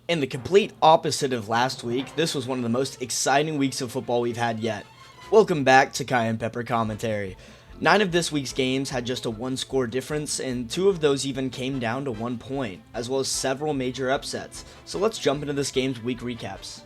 In the complete opposite of last week, this was one of the most exciting weeks of football we've had yet. Welcome back to Cayenne Pepper Commentary. 9 of this week's games had just a one-score difference, and 2 of those even came down to 1 point, as well as several major upsets. So let's jump into this game's week recaps.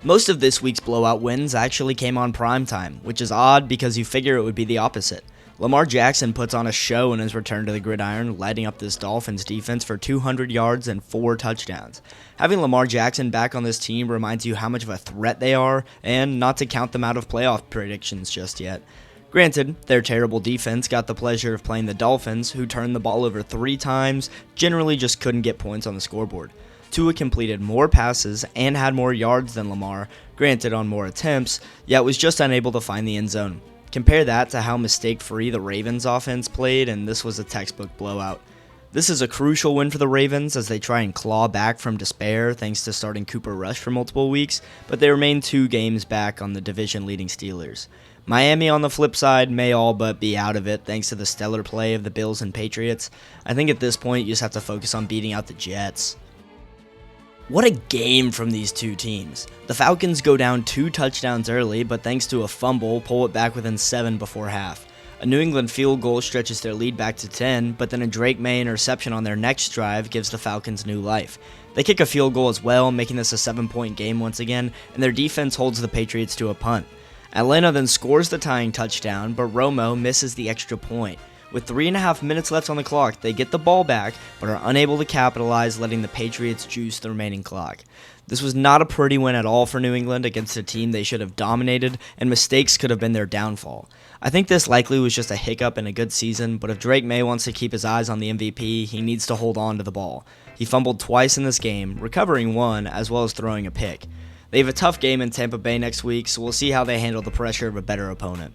Most of this week's blowout wins actually came on primetime, which is odd because you figure it would be the opposite. Lamar Jackson puts on a show in his return to the gridiron, lighting up this Dolphins defense for 200 yards and 4 touchdowns. Having Lamar Jackson back on this team reminds you how much of a threat they are, and not to count them out of playoff predictions just yet. Granted, their terrible defense got the pleasure of playing the Dolphins, who turned the ball over 3 times, generally just couldn't get points on the scoreboard. Tua completed more passes and had more yards than Lamar, granted on more attempts, yet was just unable to find the end zone. Compare that to how mistake-free the Ravens offense played, and this was a textbook blowout. This is a crucial win for the Ravens as they try and claw back from despair thanks to starting Cooper Rush for multiple weeks, but they remain 2 games back on the division-leading Steelers. Miami, on the flip side, may all but be out of it thanks to the stellar play of the Bills and Patriots. I think at this point you just have to focus on beating out the Jets. What a game from these 2 teams. The Falcons go down 2 touchdowns early, but thanks to a fumble, pull it back within 7 before half. A New England field goal stretches their lead back to 10, but then a Drake May interception on their next drive gives the Falcons new life. They kick a field goal as well, making this a 7-point game once again, and their defense holds the Patriots to a punt. Atlanta then scores the tying touchdown, but Romo misses the extra point. With 3.5 minutes left on the clock, they get the ball back, but are unable to capitalize, letting the Patriots juice the remaining clock. This was not a pretty win at all for New England against a team they should have dominated, and mistakes could have been their downfall. I think this likely was just a hiccup in a good season, but if Drake May wants to keep his eyes on the MVP, he needs to hold on to the ball. He fumbled twice in this game, recovering 1, as well as throwing a pick. They have a tough game in Tampa Bay next week, so we'll see how they handle the pressure of a better opponent.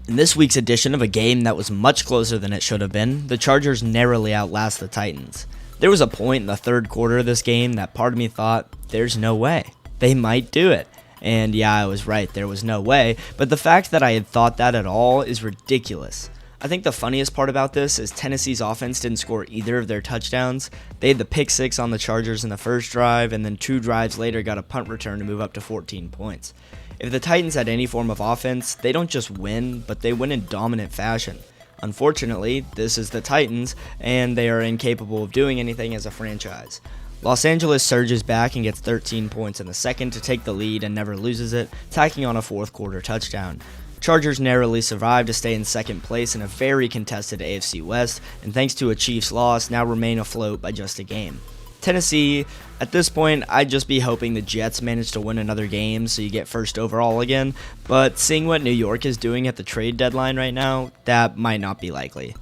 In this week's edition of a game that was much closer than it should have been, the Chargers narrowly outlast the Titans. There was a point in the third quarter of this game that part of me thought, there's no way. They might do it. And yeah, I was right, there was no way, but the fact that I had thought that at all is ridiculous. I think the funniest part about this is Tennessee's offense didn't score either of their touchdowns. They had the pick 6 on the Chargers in the first drive, and then 2 drives later got a punt return to move up to 14 points. If the Titans had any form of offense, they don't just win, but they win in dominant fashion. Unfortunately, this is the Titans, and they are incapable of doing anything as a franchise. Los Angeles surges back and gets 13 points in the second to take the lead and never loses it, tacking on a fourth quarter touchdown. Chargers narrowly survive to stay in second place in a very contested AFC West, and thanks to a Chiefs loss, now remain afloat by just a game. Tennessee, at this point, I'd just be hoping the Jets manage to win another game so you get first overall again, but seeing what New York is doing at the trade deadline right now, that might not be likely.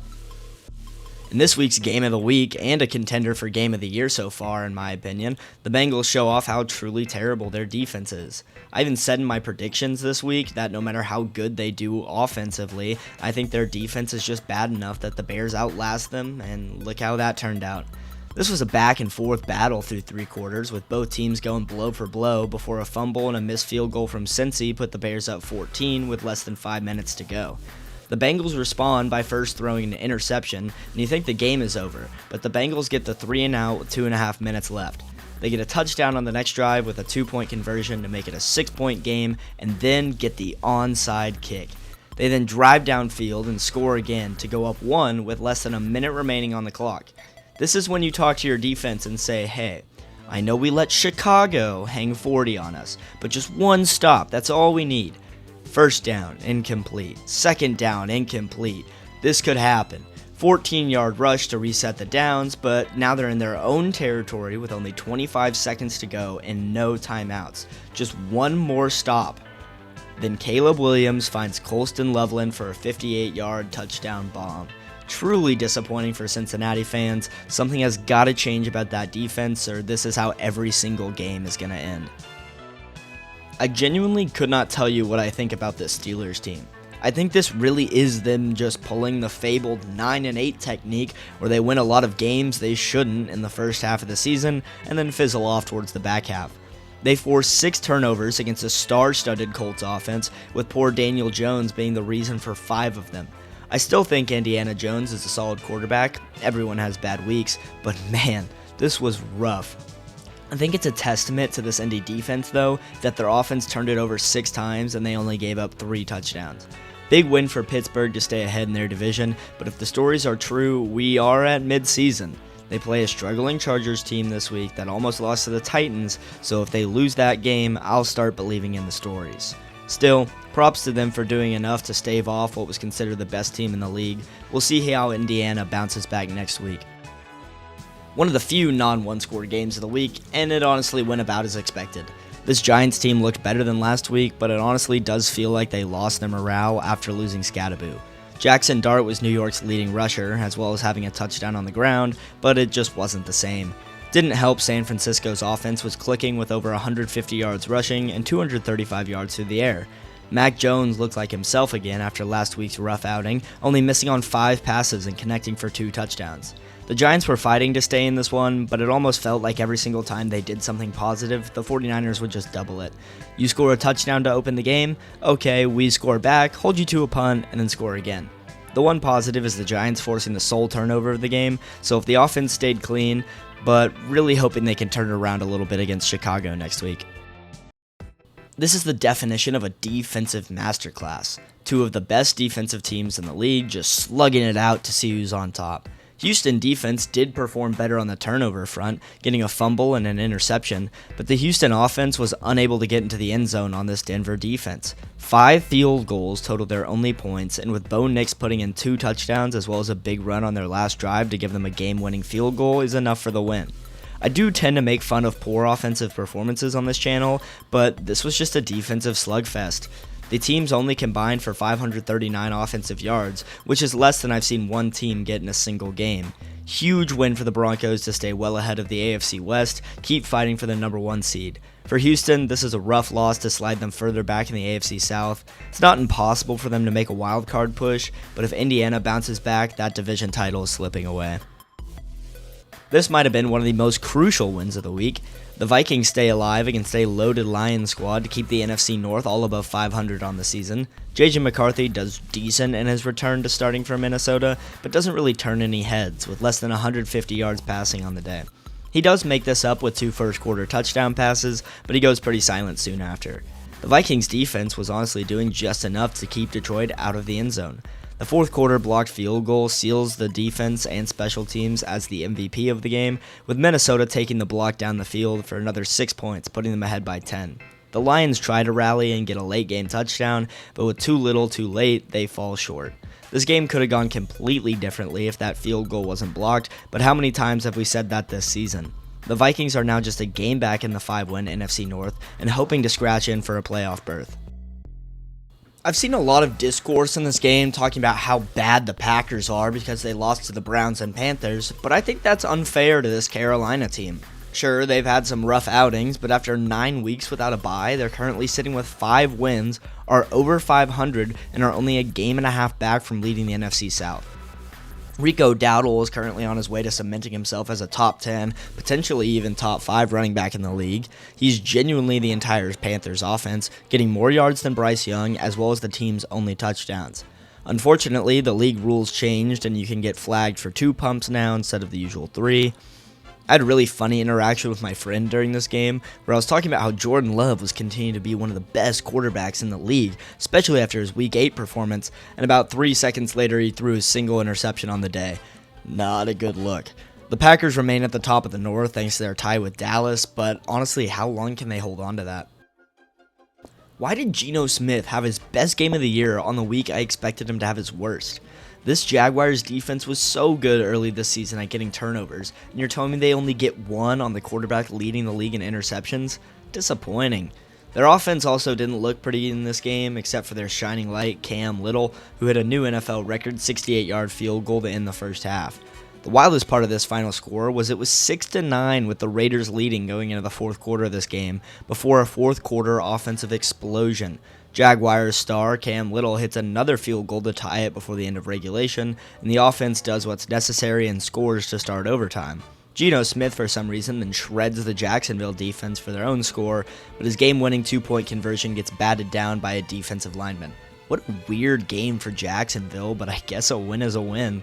In this week's Game of the Week, and a contender for Game of the Year so far in my opinion, the Bengals show off how truly terrible their defense is. I even said in my predictions this week that no matter how good they do offensively, I think their defense is just bad enough that the Bears outlast them, and look how that turned out. This was a back-and-forth battle through 3 quarters, with both teams going blow for blow before a fumble and a missed field goal from Cincy put the Bears up 14 with less than 5 minutes to go. The Bengals respond by first throwing an interception, and you think the game is over, but the Bengals get the 3-and-out with 2.5 minutes left. They get a touchdown on the next drive with a 2-point conversion to make it a 6-point game, and then get the onside kick. They then drive downfield and score again to go up 1 with less than a minute remaining on the clock. This is when you talk to your defense and say, hey, I know we let Chicago hang 40 on us, but just 1 stop, that's all we need. First down, incomplete. Second down, incomplete. This could happen. 14-yard rush to reset the downs, but now they're in their own territory with only 25 seconds to go and no timeouts. Just 1 more stop. Then Caleb Williams finds Colston Loveland for a 58-yard touchdown bomb. Truly disappointing for Cincinnati fans. Something has got to change about that defense, or this is how every single game is going to end. I genuinely could not tell you what I think about this Steelers team. I think this really is them just pulling the fabled 9-8 technique where they win a lot of games they shouldn't in the first half of the season and then fizzle off towards the back half. They forced 6 turnovers against a star-studded Colts offense, with poor Daniel Jones being the reason for 5 of them. I still think Indiana Jones is a solid quarterback. Everyone has bad weeks, but man, This was rough. I think it's a testament to this Indy defense, though, that their offense turned it over 6 times and they only gave up 3 touchdowns. Big win for Pittsburgh to stay ahead in their division, but if the stories are true, we are at mid-season. They play a struggling Chargers team this week that almost lost to the Titans, so if they lose that game, I'll start believing in the stories. Still, props to them for doing enough to stave off what was considered the best team in the league. We'll see how Indiana bounces back next week. One of the few non-one-score games of the week, and it honestly went about as expected. This Giants team looked better than last week, but it honestly does feel like they lost their morale after losing Scattaboo. Jackson Dart was New York's leading rusher, as well as having a touchdown on the ground, but it just wasn't the same. Didn't help San Francisco's offense was clicking with over 150 yards rushing and 235 yards through the air. Mac Jones looked like himself again after last week's rough outing, only missing on 5 passes and connecting for 2 touchdowns. The Giants were fighting to stay in this one, but it almost felt like every single time they did something positive, the 49ers would just double it. You score a touchdown to open the game, okay, we score back, hold you to a punt, and then score again. The one positive is the Giants forcing the sole turnover of the game, so if the offense stayed clean, but really hoping they can turn it around a little bit against Chicago next week. This is the definition of a defensive masterclass. 2 of the best defensive teams in the league just slugging it out to see who's on top. Houston defense did perform better on the turnover front, getting a fumble and an interception, but the Houston offense was unable to get into the end zone on this Denver defense. 5 field goals totaled their only points, and with Bo Nix putting in 2 touchdowns as well as a big run on their last drive to give them a game-winning field goal is enough for the win. I do tend to make fun of poor offensive performances on this channel, but this was just a defensive slugfest. The teams only combined for 539 offensive yards, which is less than I've seen one team get in a single game. Huge win for the Broncos to stay well ahead of the AFC West, keep fighting for the number 1 seed. For Houston, this is a rough loss to slide them further back in the AFC South. It's not impossible for them to make a wild card push, but if Indiana bounces back, that division title is slipping away. This might have been one of the most crucial wins of the week. The Vikings stay alive against a loaded Lions squad to keep the NFC North all above 500 on the season. J.J. McCarthy does decent in his return to starting for Minnesota, but doesn't really turn any heads, with less than 150 yards passing on the day. He does make this up with 2 first-quarter touchdown passes, but he goes pretty silent soon after. The Vikings defense was honestly doing just enough to keep Detroit out of the end zone. The 4th quarter blocked field goal seals the defense and special teams as the MVP of the game, with Minnesota taking the block down the field for another 6 points, putting them ahead by 10. The Lions try to rally and get a late-game touchdown, but with too little too late, they fall short. This game could have gone completely differently if that field goal wasn't blocked, but how many times have we said that this season? The Vikings are now just a game back in the 5-win NFC North and hoping to scratch in for a playoff berth. I've seen a lot of discourse in this game talking about how bad the Packers are because they lost to the Browns and Panthers, but I think that's unfair to this Carolina team. Sure, they've had some rough outings, but after 9 weeks without a bye, they're currently sitting with 5 wins, are over 500, and are only a game and a half back from leading the NFC South. Rico Dowdle is currently on his way to cementing himself as a top 10, potentially even top 5 running back in the league. He's genuinely the entire Panthers offense, getting more yards than Bryce Young, as well as the team's only touchdowns. Unfortunately, the league rules changed and you can get flagged for 2 pumps now instead of the usual 3. I had a really funny interaction with my friend during this game where I was talking about how Jordan Love was continuing to be one of the best quarterbacks in the league, especially after his Week 8 performance, and about 3 seconds later he threw his single interception on the day. Not a good look. The Packers remain at the top of the North thanks to their tie with Dallas, but honestly, how long can they hold on to that? Why did Geno Smith have his best game of the year on the week I expected him to have his worst? This Jaguars defense was so good early this season at getting turnovers, and you're telling me they only get 1 on the quarterback leading the league in interceptions? Disappointing. Their offense also didn't look pretty in this game, except for their shining light, Cam Little, who hit a new NFL record 68-yard field goal to end the first half. The wildest part of this final score was it was 6-9 with the Raiders leading going into the 4th quarter of this game, before a 4th quarter offensive explosion. Jaguars star Cam Little hits another field goal to tie it before the end of regulation, and the offense does what's necessary and scores to start overtime. Geno Smith, for some reason, then shreds the Jacksonville defense for their own score, but his game-winning 2-point conversion gets batted down by a defensive lineman. What a weird game for Jacksonville, but I guess a win is a win.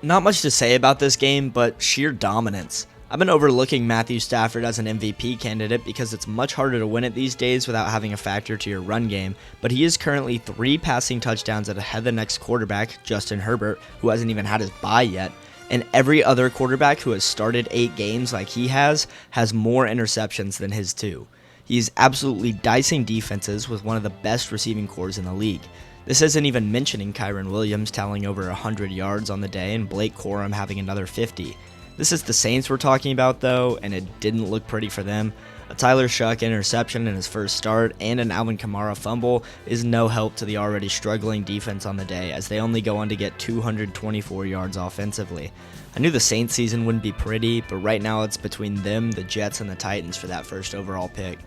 Not much to say about this game, but sheer dominance. I've been overlooking Matthew Stafford as an MVP candidate because it's much harder to win it these days without having a factor to your run game, but he is currently 3 passing touchdowns ahead of the next quarterback, Justin Herbert, who hasn't even had his bye yet, and every other quarterback who has started 8 games like he has more interceptions than his 2. He is absolutely dicing defenses with one of the best receiving corps in the league. This isn't even mentioning Kyren Williams tallying over 100 yards on the day and Blake Corum having another 50. This is the Saints we're talking about though, and it didn't look pretty for them. A Tyler Shuck interception in his first start and an Alvin Kamara fumble is no help to the already struggling defense on the day, as they only go on to get 224 yards offensively. I knew the Saints season wouldn't be pretty, but right now it's between them, the Jets, and the Titans for that first overall pick.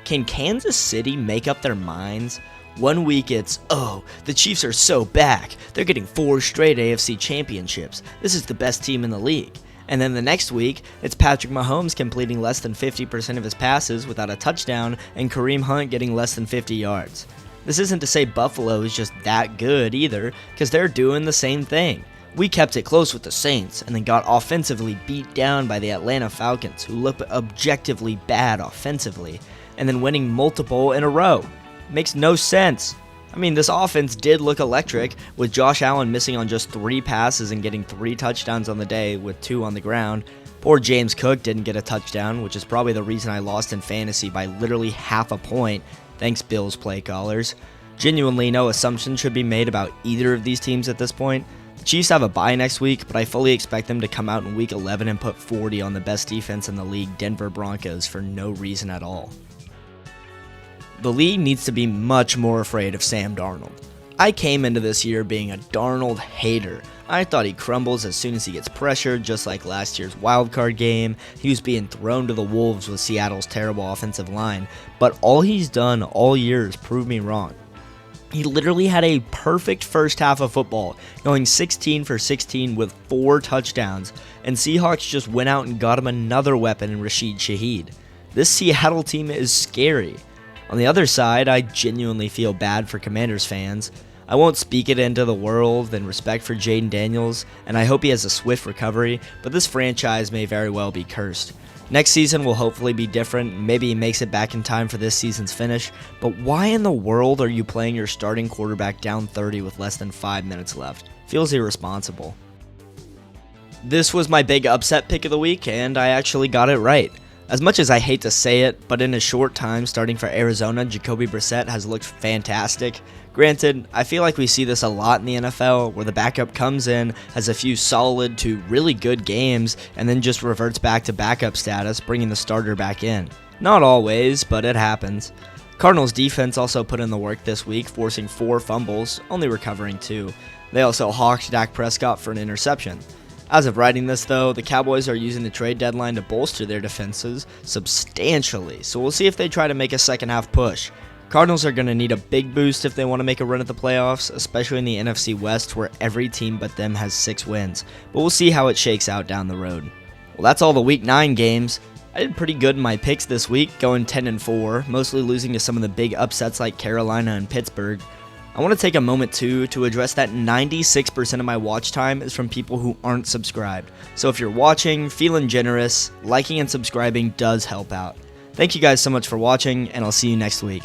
Can Kansas City make up their minds? One week it's, oh, the Chiefs are so back. They're getting 4 straight AFC championships. This is the best team in the league. And then the next week, it's Patrick Mahomes completing less than 50% of his passes without a touchdown and Kareem Hunt getting less than 50 yards. This isn't to say Buffalo is just that good either, because they're doing the same thing. We kept it close with the Saints and then got offensively beat down by the Atlanta Falcons, who look objectively bad offensively, and then winning multiple in a row. Makes no sense. I mean, this offense did look electric, with Josh Allen missing on just 3 passes and getting 3 touchdowns on the day with 2 on the ground. Poor James Cook didn't get a touchdown, which is probably the reason I lost in fantasy by literally half a point. Thanks, Bills play callers. Genuinely, no assumption should be made about either of these teams at this point. The Chiefs have a bye next week, but I fully expect them to come out in Week 11 and put 40 on the best defense in the league, Denver Broncos, for no reason at all. The league needs to be much more afraid of Sam Darnold. I came into this year being a Darnold hater. I thought he crumbles as soon as he gets pressured, just like last year's wildcard game. He was being thrown to the wolves with Seattle's terrible offensive line, but all he's done all year is prove me wrong. He literally had a perfect first half of football, going 16 for 16 with 4 touchdowns, and Seahawks just went out and got him another weapon in Rashid Shaheed. This Seattle team is scary. On the other side, I genuinely feel bad for Commanders fans. I won't speak it into the world in respect for Jaden Daniels, and I hope he has a swift recovery, but this franchise may very well be cursed. Next season will hopefully be different, maybe he makes it back in time for this season's finish, but why in the world are you playing your starting quarterback down 30 with less than 5 minutes left? Feels irresponsible. This was my big upset pick of the week, and I actually got it right. As much as I hate to say it, but in a short time starting for Arizona, Jacoby Brissett has looked fantastic. Granted, I feel like we see this a lot in the NFL, where the backup comes in, has a few solid to really good games, and then just reverts back to backup status, bringing the starter back in. Not always, but it happens. Cardinals defense also put in the work this week, forcing 4 fumbles, only recovering 2. They also hawked Dak Prescott for an interception. As of writing this though, the Cowboys are using the trade deadline to bolster their defenses substantially, so we'll see if they try to make a second half push. Cardinals are going to need a big boost if they want to make a run at the playoffs, especially in the NFC West where every team but them has 6 wins, but we'll see how it shakes out down the road. Well, that's all the Week 9 games. I did pretty good in my picks this week, going 10-4, mostly losing to some of the big upsets like Carolina and Pittsburgh. I want to take a moment too to address that 96% of my watch time is from people who aren't subscribed. So if you're watching, feeling generous, liking and subscribing does help out. Thank you guys so much for watching, and I'll see you next week.